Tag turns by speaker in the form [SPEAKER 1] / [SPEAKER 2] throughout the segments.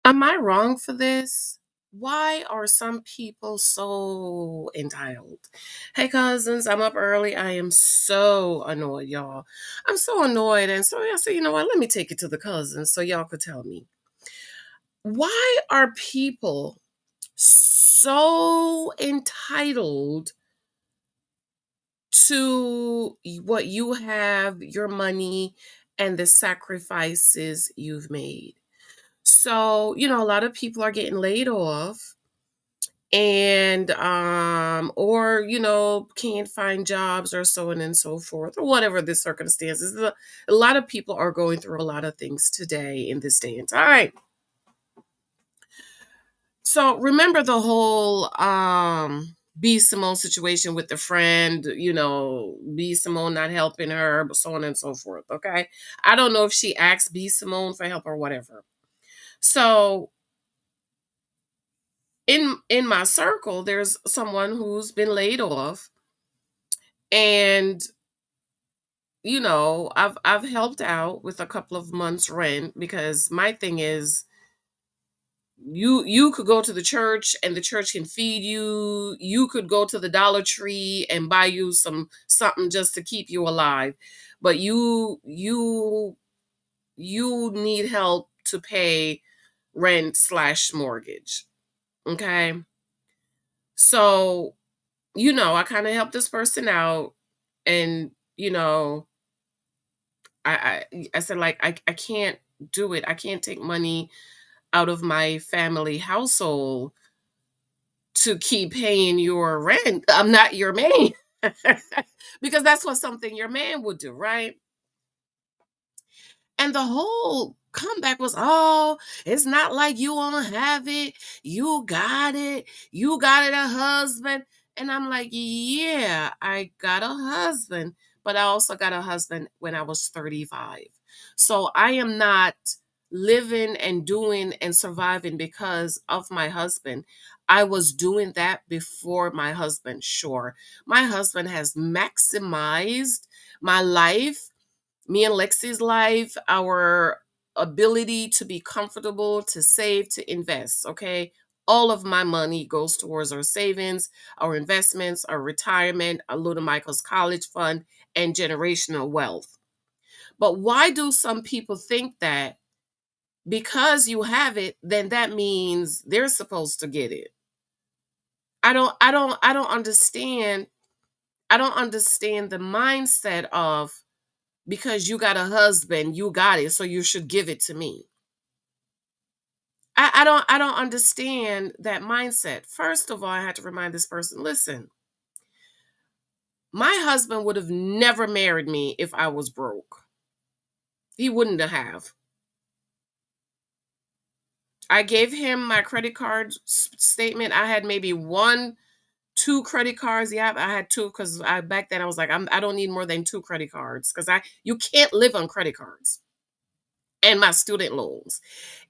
[SPEAKER 1] Am I wrong for this? Why are some people so entitled? Hey, cousins, I'm up early. I am so annoyed, y'all. I'm so annoyed. And so I said, you know what? Let me take it to the cousins so y'all could tell me. Why are people so entitled to what you have, your money, and the sacrifices you've made? So, a lot of people are getting laid off and or can't find jobs or so on and so forth or whatever the circumstances. A lot of people are going through a lot of things today in this day and time. So remember the whole B Simone situation with the friend, B Simone not helping her, but so on and so forth. Okay. I don't know if she asked B Simone for help or whatever. So in my circle, there's someone who's been laid off, and I've helped out with a couple of months rent, because my thing is, you could go to the church and the church can feed you. You could go to the Dollar Tree and buy you something just to keep you alive, but you need help to pay rent/mortgage. Okay. So I kind of helped this person out, and I said, like, I can't do it. I can't take money out of my family household to keep paying your rent. I'm not your man. Because that's what something your man would do, right? And the whole comeback was, oh, it's not like you won't have it. You got it. You got it, a husband. And I'm like, yeah, I got a husband, but I also got a husband when I was 35. So I am not living and doing and surviving because of my husband. I was doing that before my husband, sure. My husband has maximized my life, me and Lexi's life, our ability to be comfortable, to save, to invest. Okay. All of my money goes towards our savings, our investments, our retirement, our little Michael's college fund, and generational wealth. But why do some people think that because you have it, then that means they're supposed to get it? I don't understand. I don't understand the mindset of, because you got a husband, you got it, so you should give it to me. I don't understand that mindset. First of all, I had to remind this person, listen, my husband would have never married me if I was broke. He wouldn't have. I gave him my credit card statement. I had maybe one, two credit cards. Yeah, I had two, because I back then I was like, I don't need more than two credit cards, because I you can't live on credit cards and my student loans.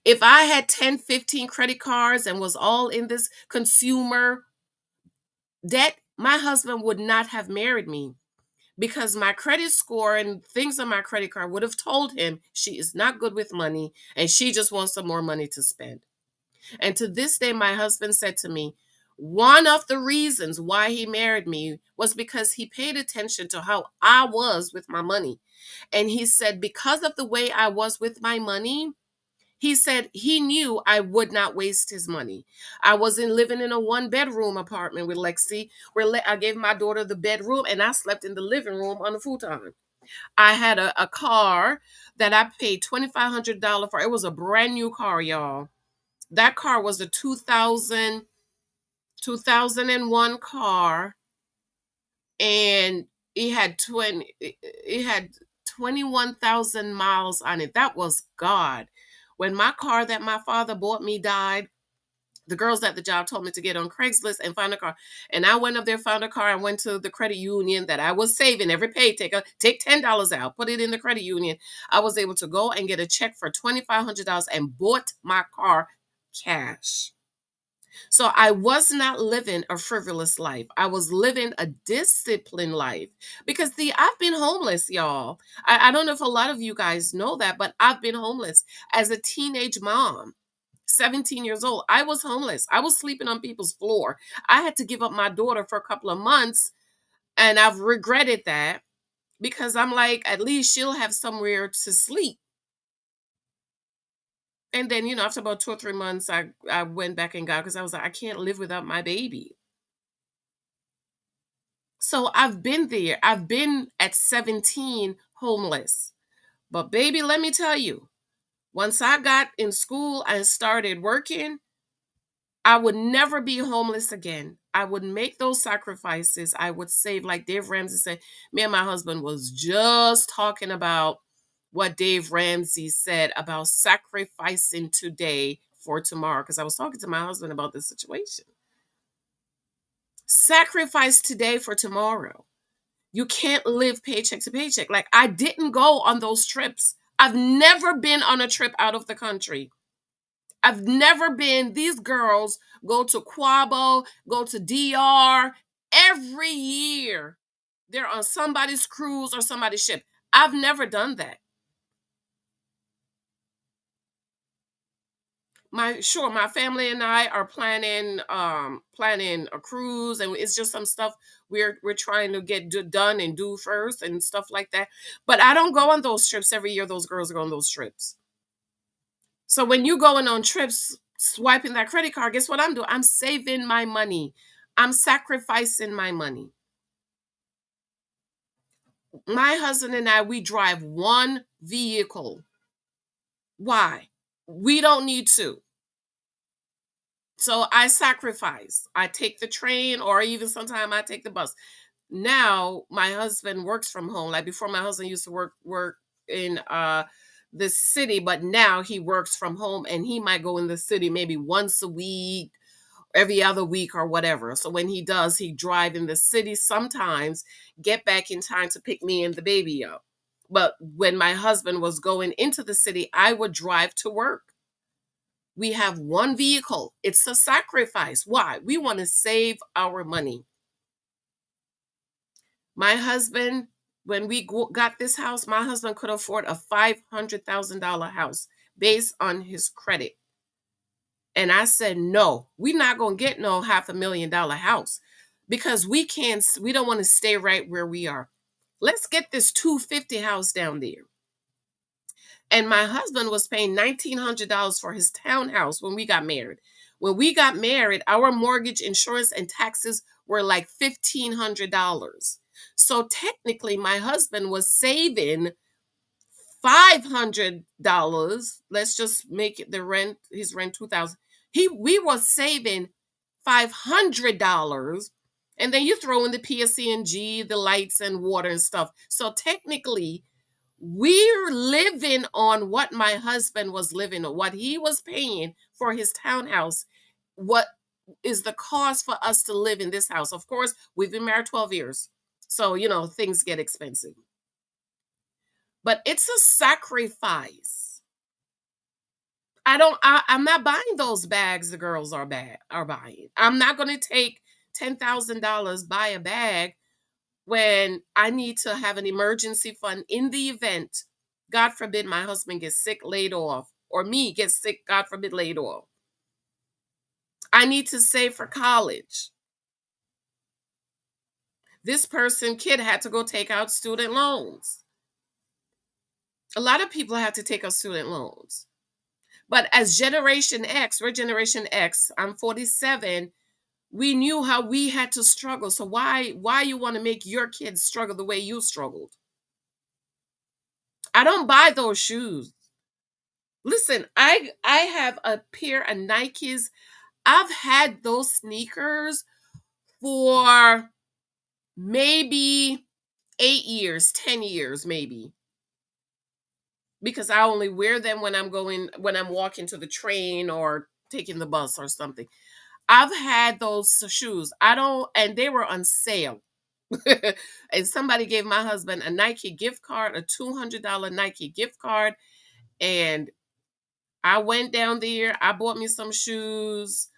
[SPEAKER 1] If I had 10, 15 credit cards and was all in this consumer debt, my husband would not have married me, because my credit score and things on my credit card would have told him she is not good with money and she just wants some more money to spend. And to this day, my husband said to me, one of the reasons why he married me was because he paid attention to how I was with my money. And he said, because of the way I was with my money, he said he knew I would not waste his money. I wasn't living in a one-bedroom apartment with Lexi, where I gave my daughter the bedroom and I slept in the living room on the futon. I had a car that I paid $2,500 for. It was a brand new car, y'all. That car was a 2001 car, and it had 21,000 miles on it. That was God. When my car that my father bought me died, the girls at the job told me to get on Craigslist and find a car. And I went up there, found a car, and went to the credit union that I was saving every paycheck. Take $10 out, put it in the credit union. I was able to go and get a check for $2,500 and bought my car cash. So I was not living a frivolous life. I was living a disciplined life, because I've been homeless, y'all. I don't know if a lot of you guys know that, but I've been homeless as a teenage mom. 17 years old. I was homeless. I was sleeping on people's floor. I had to give up my daughter for a couple of months, and I've regretted that because I'm like, at least she'll have somewhere to sleep. And then, after about 2 or 3 months, I went back and got, because I was like, I can't live without my baby. So I've been there. I've been at 17 homeless. But baby, let me tell you, once I got in school and started working, I would never be homeless again. I would make those sacrifices. I would save, like Dave Ramsey said. Me and my husband was just talking about what Dave Ramsey said about sacrificing today for tomorrow. Because I was talking to my husband about this situation. Sacrifice today for tomorrow. You can't live paycheck to paycheck. Like, I didn't go on those trips. I've never been on a trip out of the country. I've never been. These girls go to Quabo, go to DR every year. They're on somebody's cruise or somebody's ship. I've never done that. My family and I are planning a cruise, and it's just some stuff we're trying to get done and do first and stuff like that. But I don't go on those trips every year. Those girls go on those trips. So when you going on trips, swiping that credit card, guess what I'm doing? I'm saving my money. I'm sacrificing my money. My husband and I, we drive one vehicle. Why? We don't need to. So I sacrifice. I take the train, or even sometimes I take the bus. Now my husband works from home. Like before, my husband used to work in the city, but now he works from home, and he might go in the city maybe once a week, every other week, or whatever. So when he does, he drive in the city sometimes, get back in time to pick me and the baby up. But when my husband was going into the city, I would drive to work. We have one vehicle. It's a sacrifice. Why? We want to save our money. My husband, when we got this house, my husband could afford a $500,000 house based on his credit. And I said, no, we're not going to get no $500,000 house because we don't want to stay right where we are. Let's get this 250 house down there. And my husband was paying $1,900 for his townhouse when we got married. When we got married, our mortgage, insurance, and taxes were like $1,500. So technically, my husband was saving $500. Let's just make it his rent 2,000. We was saving $500, and then you throw in the PSE&G, the lights and water and stuff. So technically, we're living on what my husband was living on, what he was paying for his townhouse. What is the cost for us to live in this house? Of course, we've been married 12 years. So, things get expensive. But it's a sacrifice. I'm not buying those bags the girls are buying. I'm not going to take $10,000 buy a bag when I need to have an emergency fund in the event, God forbid, my husband gets sick, laid off, or me gets sick, God forbid, laid off. I need to save for college. This kid had to go take out student loans. A lot of people have to take out student loans. But as Generation X, we're Generation X, I'm 47, we knew how we had to struggle. So why you want to make your kids struggle the way you struggled? I don't buy those shoes. Listen, I have a pair of Nikes. I've had those sneakers for maybe 8 years, 10 years maybe. Because I only wear them when I'm walking to the train or taking the bus or something. I've had those shoes. And they were on sale. And somebody gave my husband a Nike gift card, a $200 Nike gift card. And I went down there. I bought me some shoes.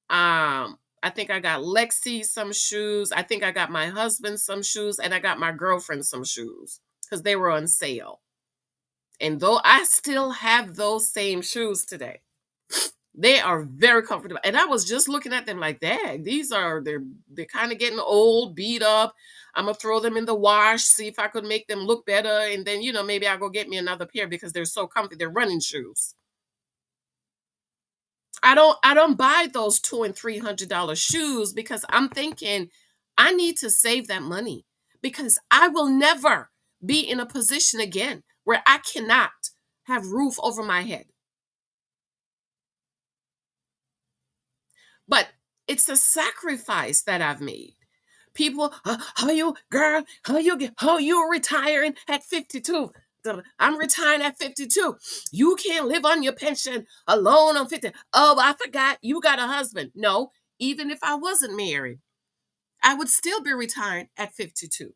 [SPEAKER 1] I think I got Lexi some shoes. I think I got my husband some shoes. And I got my girlfriend some shoes because they were on sale. And though I still have those same shoes today. They are very comfortable. And I was just looking at them like, "Dang, they're kind of getting old, beat up. I'm gonna throw them in the wash, see if I could make them look better, and then maybe I'll go get me another pair because they're so comfy. They're running shoes." I don't buy those $200 and $300 shoes because I'm thinking I need to save that money because I will never be in a position again where I cannot have roof over my head. But it's a sacrifice that I've made. People, how you, girl, how you retiring at 52? I'm retiring at 52. You can't live on your pension alone on 50. Oh, I forgot you got a husband. No, even if I wasn't married, I would still be retired at 52.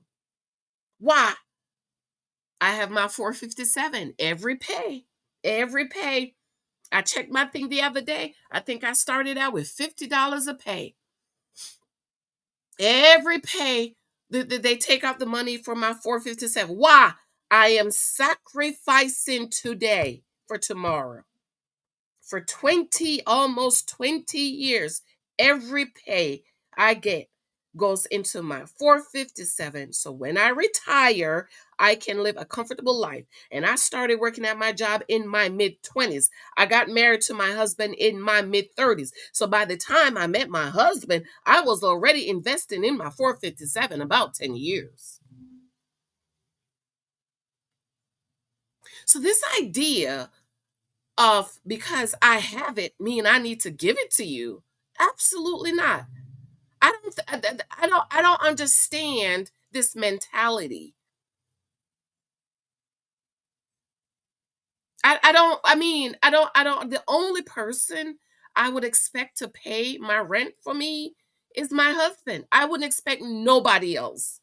[SPEAKER 1] Why? I have my 457 every pay. I checked my thing the other day. I think I started out with $50 a pay. Every pay they take out the money from my 457. Why? I am sacrificing today for tomorrow. For 20, almost 20 years, every pay I get goes into my 457. So when I retire, I can live a comfortable life. And I started working at my job in my mid 20s. I got married to my husband in my mid 30s. So by the time I met my husband, I was already investing in my 457 about 10 years. So this idea of because I have it mean I need to give it to you, absolutely not. I don't understand this mentality. I mean, I don't the only person I would expect to pay my rent for me is my husband. I wouldn't expect nobody else.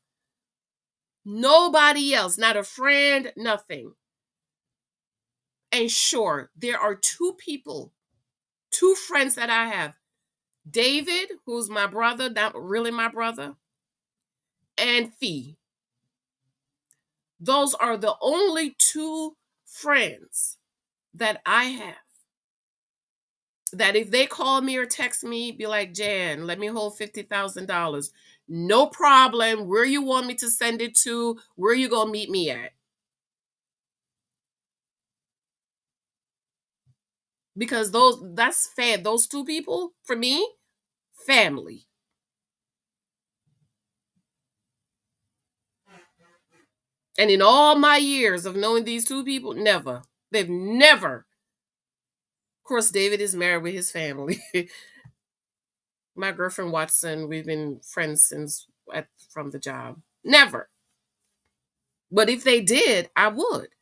[SPEAKER 1] Nobody else, not a friend, nothing. And sure, there are two people, two friends that I have. David, who's my brother, not really my brother, and Fee. Those are the only two friends that I have that if they call me or text me, be like, "Jan, let me hold $50,000. No problem. Where you want me to send it to, where you gonna meet me at?" Because that's fair. Those two people, for me, family. And in all my years of knowing these two people, never. They've never. Of course, David is married with his family. My girlfriend Watson, we've been friends since from the job. Never. But if they did, I would.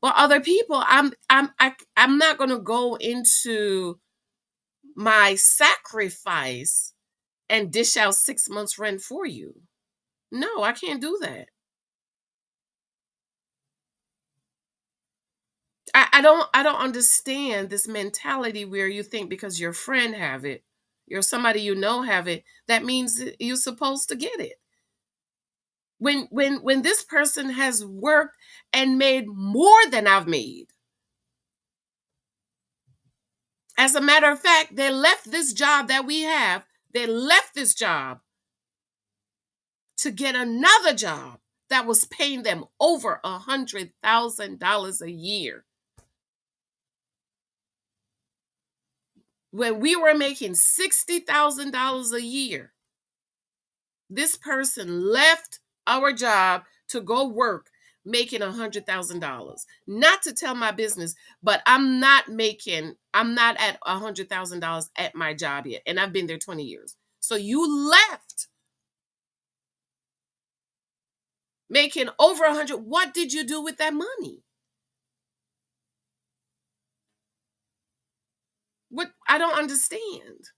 [SPEAKER 1] But other people, I'm not going to go into my sacrifice and dish out 6 months rent for you. No, I can't do that. I don't understand this mentality where you think because your friend have it, or somebody you know have it, that means that you're supposed to get it. When this person has worked and made more than I've made. As a matter of fact, they left this job that we have, they left this job to get another job that was paying them over $100,000 a year. When we were making $60,000 a year, this person left our job to go work making $100,000. Not to tell my business, but I'm not at $100,000 at my job yet. And I've been there 20 years. So you left making over 100. What did you do with that money? What? I don't understand.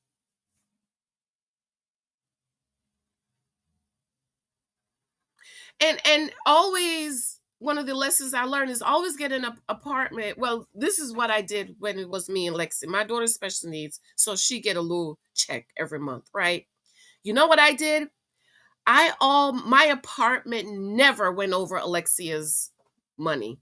[SPEAKER 1] And always one of the lessons I learned is always get an apartment. Well, this is what I did when it was me and Lexi. My daughter's special needs, so she get a little check every month, right? You know what I did? I all my apartment never went over Alexia's money.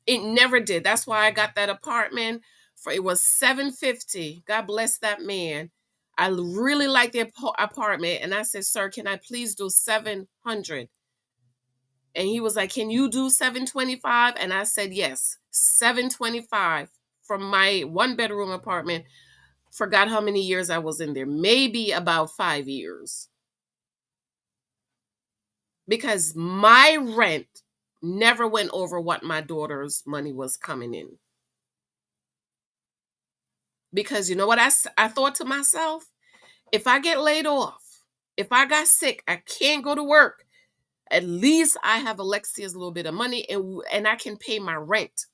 [SPEAKER 1] It never did. That's why I got that apartment For it was 750. God bless that man. I really like the apartment, and I said, "Sir, can I please do 700?" And he was like, "Can you do 725?" And I said, "Yes, 725 from my one bedroom apartment." Forgot how many years I was in there. Maybe about 5 years. Because my rent never went over what my daughter's money was coming in. Because you know what I thought to myself? If I get laid off, if I got sick, I can't go to work. At least I have Alexia's little bit of money, and I can pay my rent.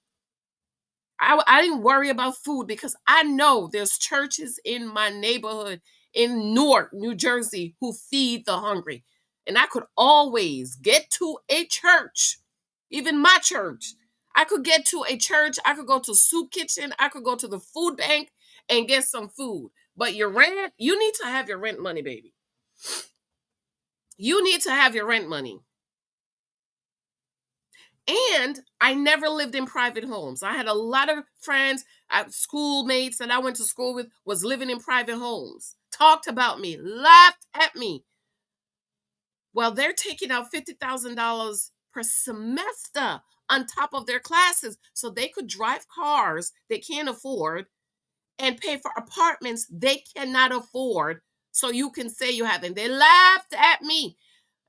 [SPEAKER 1] I didn't worry about food because I know there's churches in my neighborhood in Newark, New Jersey, who feed the hungry. And I could always get to a church, even my church. I could get to a church, I could go to soup kitchen, I could go to the food bank and get some food. But your rent, you need to have your rent money, baby. You need to have your rent money. And I never lived in private homes. I had a lot of friends, schoolmates that I went to school with was living in private homes. Talked about me, laughed at me. Well, they're taking out $50,000 per semester on top of their classes so they could drive cars they can't afford and pay for apartments they cannot afford. So you can say you haven't. They laughed at me.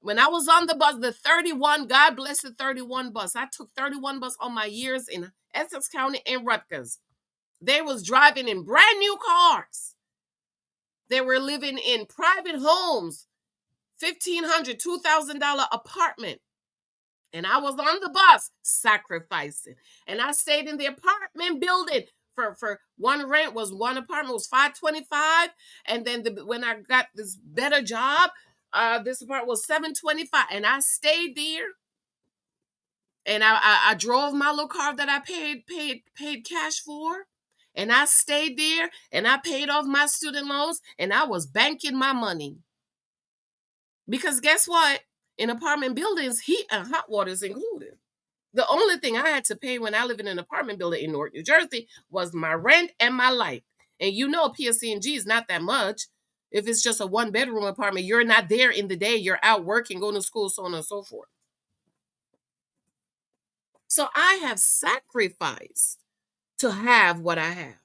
[SPEAKER 1] When I was on the bus, the 31, God bless the 31 bus. I took 31 bus on my years in Essex County and Rutgers. They was driving in brand new cars. They were living in private homes, $1,500, $2,000 apartment. And I was on the bus sacrificing. And I stayed in the apartment building for one rent was one apartment was 525. And then when I got this better job, this apartment was 725. And I stayed there. And I drove my little car that I paid cash for. And I stayed there and I paid off my student loans and I was banking my money. Because guess what? In apartment buildings, heat and hot water is included. The only thing I had to pay when I lived in an apartment building in Newark, New Jersey, was my rent and my light. And you know, PSC&G is not that much. If it's just a one bedroom apartment, you're not there in the day. You're out working, going to school, so on and so forth. So I have sacrificed to have what I have.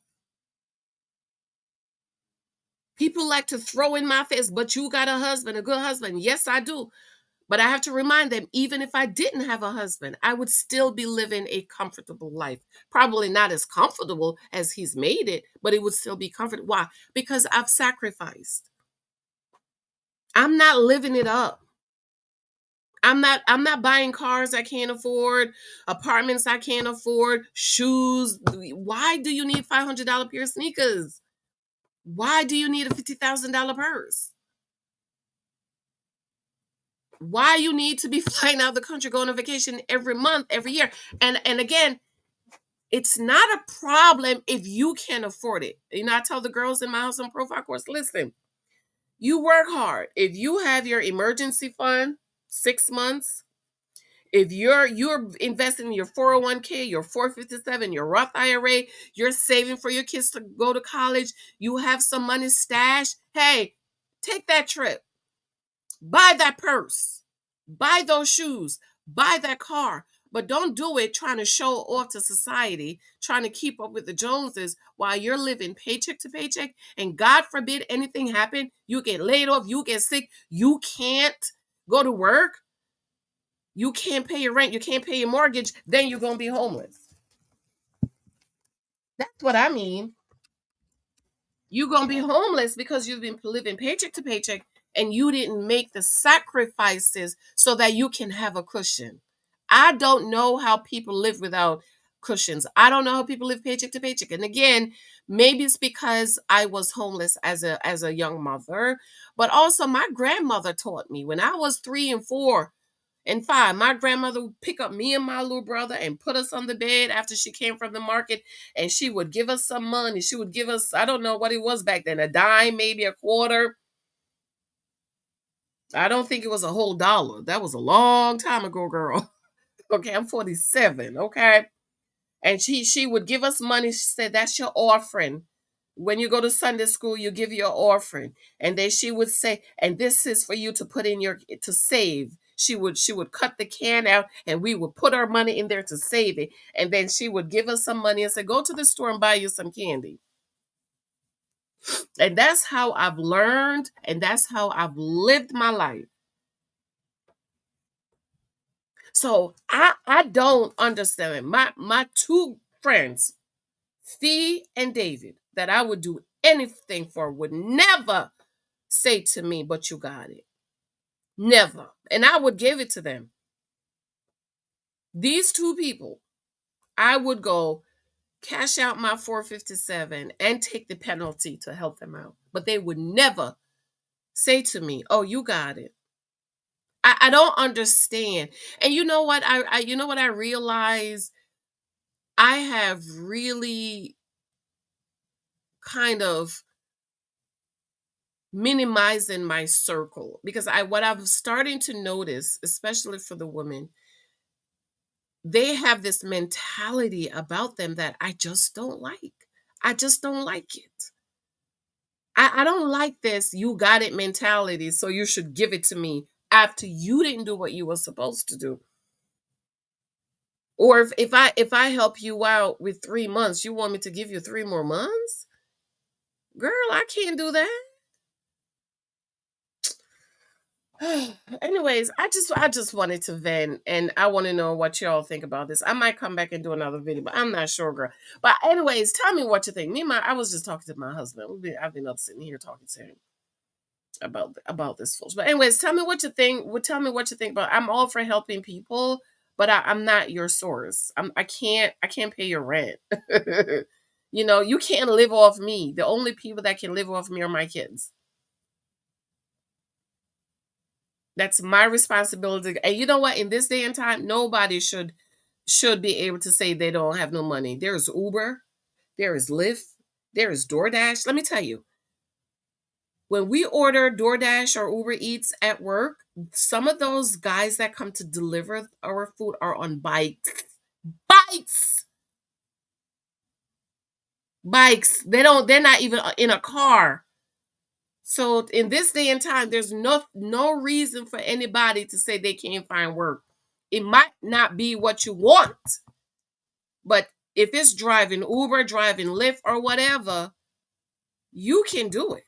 [SPEAKER 1] People like to throw in my face, but you got a husband, a good husband. Yes, I do. But I have to remind them, even if I didn't have a husband, I would still be living a comfortable life. Probably not as comfortable as he's made it, but it would still be comfortable. Why? Because I've sacrificed. I'm not living it up. I'm not buying cars I can't afford, apartments I can't afford, shoes. Why do you need $500 pair of sneakers? Why do you need a $50,000 purse? Why you need to be flying out of the country, going on vacation every month, every year? And again, it's not a problem if you can't afford it. You know, I tell the girls in my house on profile course, listen, you work hard. If you have your emergency fund, 6 months, if you're investing in your 401k, your 457, your Roth IRA, you're saving for your kids to go to college, you have some money stashed, hey, take that trip. Buy that purse. Buy those shoes. Buy that car. But don't do it trying to show off to society, trying to keep up with the Joneses while you're living paycheck to paycheck. And God forbid anything happen, you get laid off, you get sick, you can't go to work, you can't pay your rent, you can't pay your mortgage, then you're going to be homeless. That's what I mean. You're going to be homeless because you've been living paycheck to paycheck and you didn't make the sacrifices so that you can have a cushion. I don't know how people live without cushions. I don't know how people live paycheck to paycheck. And again, maybe it's because I was homeless as a young mother, but also my grandmother taught me when I was 3 and 4 and 5. My grandmother would pick up me and my little brother and put us on the bed after she came from the market, and she would give us some money. She would give us, I don't know what it was back then, a dime, maybe a quarter. I don't think it was a whole dollar. That was a long time ago, girl. Okay, I'm 47. Okay. And she would give us money. She said, that's your offering. When you go to Sunday school, you give your offering. And then she would say, and this is for you to put in your to save. She would cut the can out and we would put our money in there to save it. And then she would give us some money and say, go to the store and buy you some candy. And that's how I've learned and that's how I've lived my life. So I don't understand. My two friends, Fee and David, that I would do anything for, would never say to me, but you got it. Never. And I would give it to them. These two people, I would go cash out my 457 and take the penalty to help them out. But they would never say to me, oh, you got it. I don't understand. And you know what? I realize I have really kind of minimizing my circle because what I'm starting to notice, especially for the women, they have this mentality about them that I just don't like. I just don't like it. I don't like this you got it mentality, so you should give it to me after you didn't do what you were supposed to do. Or if I help you out with 3 months, you want me to give you 3 more months? Girl, I can't do that. Anyways, I just wanted to vent and I want to know what y'all think about this. I might come back and do another video, but I'm not sure, girl. But anyways, tell me what you think. I was just talking to my husband. I've been up sitting here talking to him about this folks. But anyways, tell me what you think. Tell me what you think about. I'm all for helping people, but I'm not your source. I can't pay your rent. You can't live off me. The only people that can live off me are my kids. That's my responsibility. And you know what? In this day and time, nobody should be able to say they don't have no money. There's Uber, there is Lyft, there is DoorDash. Let me tell you, when we order DoorDash or Uber Eats at work, some of those guys that come to deliver our food are on bikes. Bikes. Bikes. They're not even in a car. So in this day and time, there's no reason for anybody to say they can't find work. It might not be what you want, but if it's driving Uber, driving Lyft, or whatever, you can do it.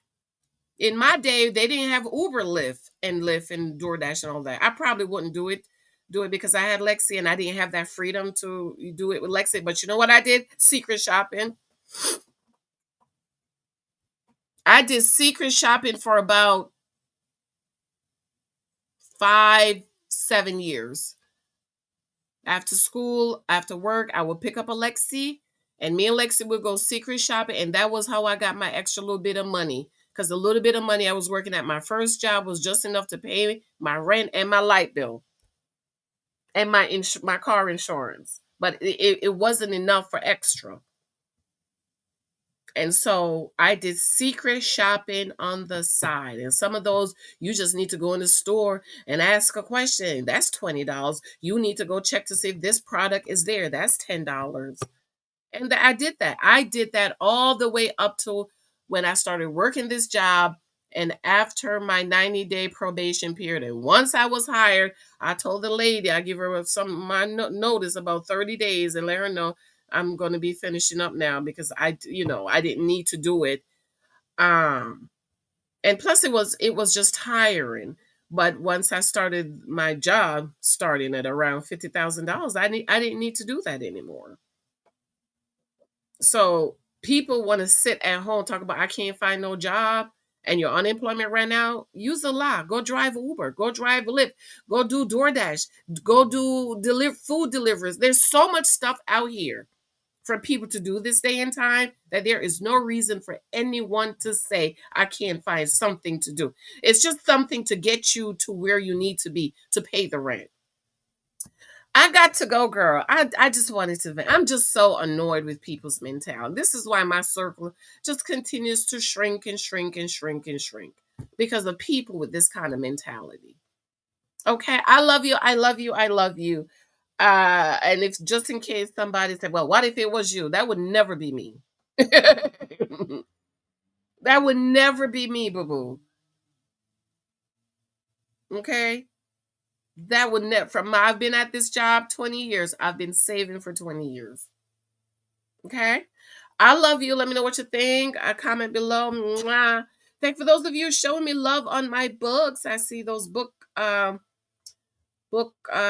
[SPEAKER 1] In my day, they didn't have Uber, Lyft and DoorDash and all that. I probably wouldn't do it because I had Lexi and I didn't have that freedom to do it with Lexi. But you know what I did? Secret shopping. I did secret shopping for about 5, 7 years. After school, after work, I would pick up a Lexi and me and Lexi would go secret shopping. And that was how I got my extra little bit of money. Because the little bit of money I was working at my first job was just enough to pay my rent and my light bill and my car insurance. But it wasn't enough for extra. And so I did secret shopping on the side. And some of those, you just need to go in the store and ask a question. That's $20. You need to go check to see if this product is there. That's $10. And I did that. I did that all the way up to when I started working this job. And after my 90-day probation period, and once I was hired, I told the lady, I give her my notice about 30 days and let her know I'm going to be finishing up now because I didn't need to do it. Um, and plus it was just tiring. But once I started my job, starting at around $50,000, I didn't need to do that anymore. So people want to sit at home talk about I can't find no job and your unemployment right now. Use a lie. Go drive Uber. Go drive Lyft. Go do DoorDash. Go do food deliveries. There's so much stuff out here for people to do this day and time that there is no reason for anyone to say I can't find something to do. It's just something to get you to where you need to be to pay the rent. I got to go, girl. I just wanted to vent. I'm just so annoyed with people's mentality. This is why my circle just continues to shrink and shrink and shrink and shrink because of people with this kind of mentality. Okay, I love you. I love you. I love you. And if just in case somebody said, well, what if it was you? That would never be me. That would never be me, boo boo. Okay. That would never, I've been at this job 20 years. I've been saving for 20 years. Okay. I love you. Let me know what you think. Comment below. Mwah. Thank for those of you showing me love on my books. I see those book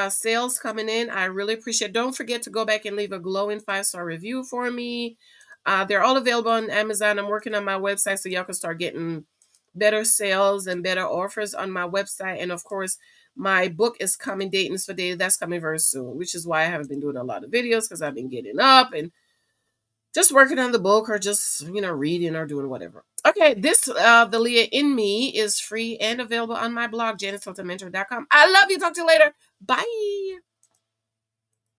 [SPEAKER 1] sales coming in. I really appreciate it. Don't forget to go back and leave a glowing 5-star review for me. They're all available on Amazon. I'm working on my website so y'all can start getting better sales and better offers on my website. And of course, my book is coming, Dayton's for Daily. That's coming very soon, which is why I haven't been doing a lot of videos, because I've been getting up and just working on the book, or just, reading or doing whatever. Okay, this the Leah in Me is free and available on my blog, janicehyltonmentor.com. I love you. Talk to you later. Bye.